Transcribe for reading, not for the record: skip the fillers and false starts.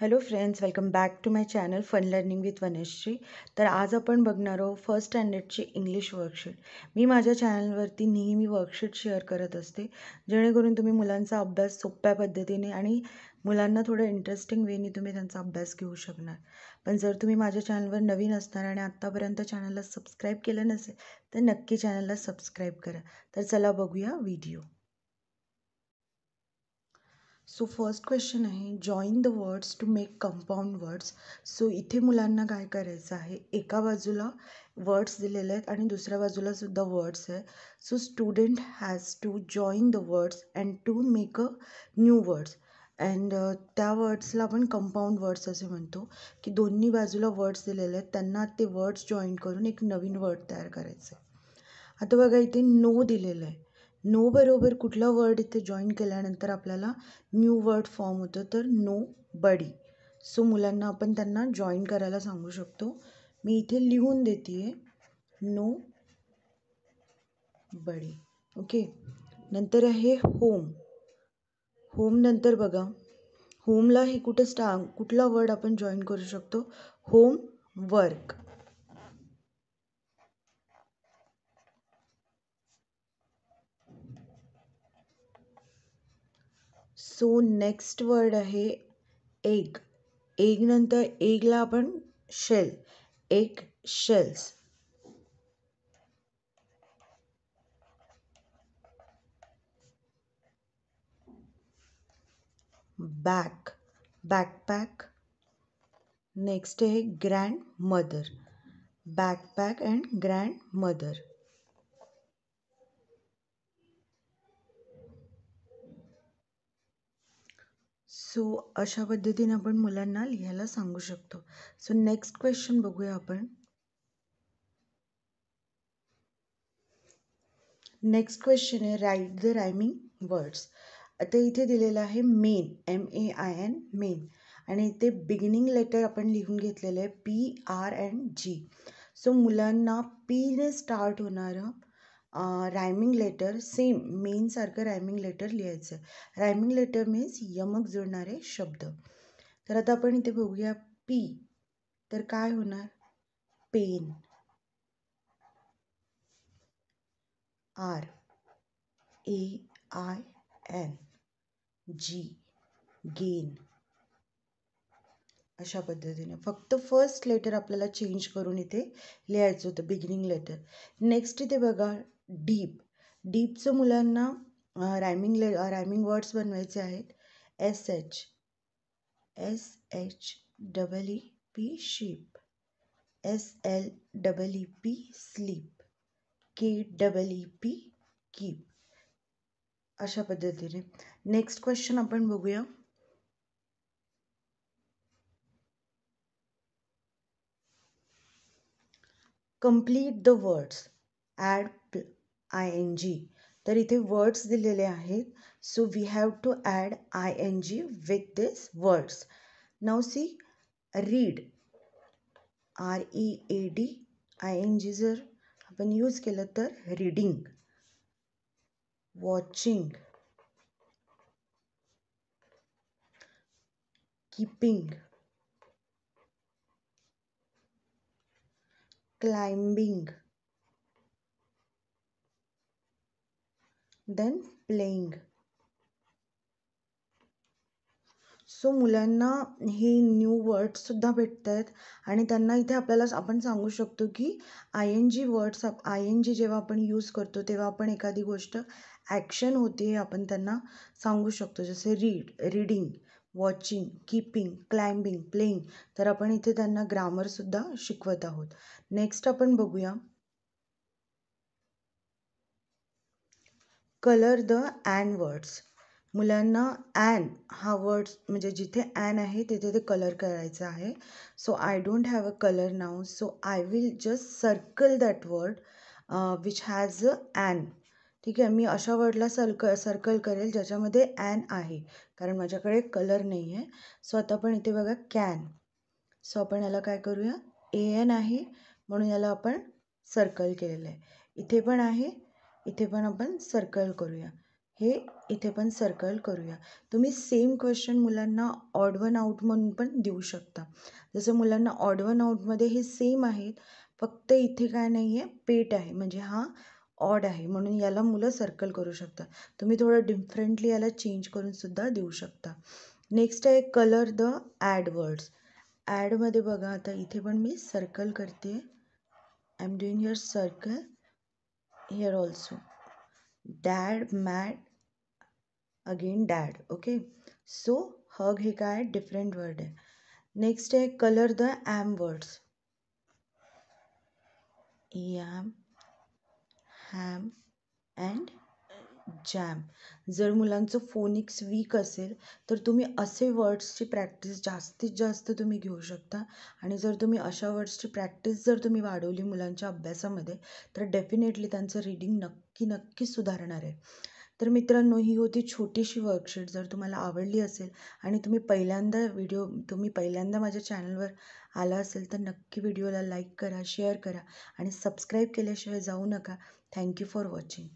Hello friends, welcome back to my channel fun learning with Vanashree. तर आज आपण बघणार आहोत फर्स्ट स्टँडर्डची इंग्लिश वर्कशीट. मी माझ्या चॅनलवरती नेहमी वर्कशीट शेअर करत असते, जेणेकरून तुम्ही मुलांचा अभ्यास सोप्या पद्धतीने आणि मुलांना थोडं इंटरेस्टिंग वेनी तुम्ही त्यांचा अभ्यास घेऊ शकणार. पण जर तुम्ही माझ्या चॅनलवर नवीन असणार आणि आत्तापर्यंत चॅनलला सबस्क्राईब केलं नसेल तर नक्की चॅनलला सबस्क्राईब करा. तर चला बघूया व्हिडिओ. सो फर्स्ट क्वेश्चन आहे, join the words to make compound words. So इथे मुलांना काय करायचं आहे, एका बाजूला वर्ड्स दिलेले आहेत आणि दुसऱ्या बाजूला सुद्धा वर्ड्स आहे. So student has to join the words and to make a new words. And त्या वर्ड्सला आपण कंपाऊंड वर्ड्स असे म्हणतो, की दोन्ही बाजूला वर्ड्स दिलेले आहेत, त्यांना ते वर्ड्स जॉईन करून एक नवीन वर्ड तयार करायचं आहे. आता बघा इथे नो दिलेलं आहे. नो बरोबर कुठला वर्ड इथे जॉईन केल्यानंतर आपल्याला न्यू वर्ड फॉर्म होतं, तर नो बडी. सो मुलांना आपण त्यांना जॉईन करायला सांगू शकतो. मी इथे लिहून देते आहे नो बडी. ओके. नंतर आहे होम. होम नंतर बघा, होमला हे कुठला वर्ड आपण जॉईन करू शकतो, homework. So next word आहे एग. एग नंतर एगला आपण shell, egg shells. Back, backpack. Next आहे grandmother, backpack and grandmother. So अशा पद्धतीने आपण मुलांना लिहायला सांगू शकतो. सो नेक्स्ट क्वेश्चन बघूया आपण. नेक्स्ट क्वेश्चन आहे, राईट द रायमिंग वर्ड्स. आता इथे दिलेलं आहे मेन, MAIN, मेन. आणि इथे बिगिनिंग लेटर आपण लिहून घेतलेलं आहे PRG. सो मुलांना पीने स्टार्ट होणारं रायमिंग लेटर, सेम मेनसारखं रायमिंग लेटर लिहायचं. रायमिंग लेटर मीन्स यमक जुळणारे शब्द. तर आता आपण इथे बघूया पी, तर काय होणार, पेन. RAIN, जी, गेन. अशा पद्धतीने फक्त फर्स्ट लेटर आपल्याला चेंज करून इथे लिहायचं होतं, बिगिनिंग लेटर. नेक्स्ट इथे बघा डीप. डीपचं मुलांना रायमिंग वर्ड्स बनवायचे आहेत. SHEEP, sheep. SLEEP, sleep. KEEP, keep. अशा पद्धतीने. नेक्स्ट क्वेश्चन आपण बघूया. Complete the words, add ING. तर इथे वर्ड्स दिलेले आहेत. So we have to add ING with this words. Now see, read, READ, ING जर आपण यूज केलं तर reading. Watching, keeping, climbing, then playing. So मुलांना हे न्यू वर्ड्ससुद्धा भेटत आहेत आणि त्यांना इथे आपण सांगू शकतो की ING वर्ड्स, ING जेव्हा आपण यूज करतो तेव्हा आपण एखादी गोष्ट ॲक्शन होते हे आपण त्यांना सांगू शकतो. जसे reading, watching, keeping, climbing, playing. तर आपण इथे त्यांना ग्रामरसुद्धा शिकवत आहोत. नेक्स्ट आपण बघूया, कलर द ॲन वर्ड्स. मुलांना ॲन हा वर्ड म्हणजे जिथे ॲन आहे तिथे ते कलर करायचं आहे. So I don't have a colour now, so I will just circle that word which has a an. ठीक आहे, मी अशा वर्डला सर्कल करेल ज्याच्यामध्ये ॲन आहे, कारण माझ्याकडे कलर नाही आहे. सो आता आपण इथे बघा कॅन. सो आपण याला काय करूया, AN आहे म्हणून याला आपण सर्कल केलेलं आहे. इथे पण आहे, इथे पण आपण सर्कल करूया. हे इथे पण सर्कल करूया. तुम्ही सेम क्वेश्चन मुलांना ऑड वन आउट म्हणून पण देऊ शकता. जसं मुलांना ऑड वन आउटमध्ये हे सेम आहेत, फक्त इथे काय नाही आहे, पेट आहे, म्हणजे हा ऑड आहे म्हणून याला मुलं सर्कल करू शकता. तुम्ही थोडं डिफरंटली याला चेंज करून सुद्धा देऊ शकता. नेक्स्ट आहे कलर द ॲड वर्ड्स. ॲडमध्ये बघा आता इथे पण मी सर्कल करते. I am doing here circle here also. Dad, mad, again dad. Okay, so hug हे काय डिफरंट वर्ड आहे. नेक्स्ट आहे colour the am words. Yam, ham and jam. जर मुलांचं फोनिक्स वीक असेल तर तुम्ही असे वर्ड्सची प्रॅक्टिस जास्तीत जास्त तुम्ही घेऊ शकता. आणि जर तुम्ही अशा वर्ड्सची प्रॅक्टिस जर तुम्ही वाढवली मुलांच्या अभ्यासामध्ये तर डेफिनेटली त्यांचं रीडिंग नक्की सुधारणार आहे. तर मित्रांनो, ही होती छोटीशी वर्कशीट. जर तुम्हाला आवडली असेल आणि तुम्ही पहिल्यांदा माझ्या चॅनलवर आला असेल तर नक्की व्हिडिओला लाईक करा, शेअर करा आणि सबस्क्राईब केल्याशिवाय जाऊ नका. Thank you for watching.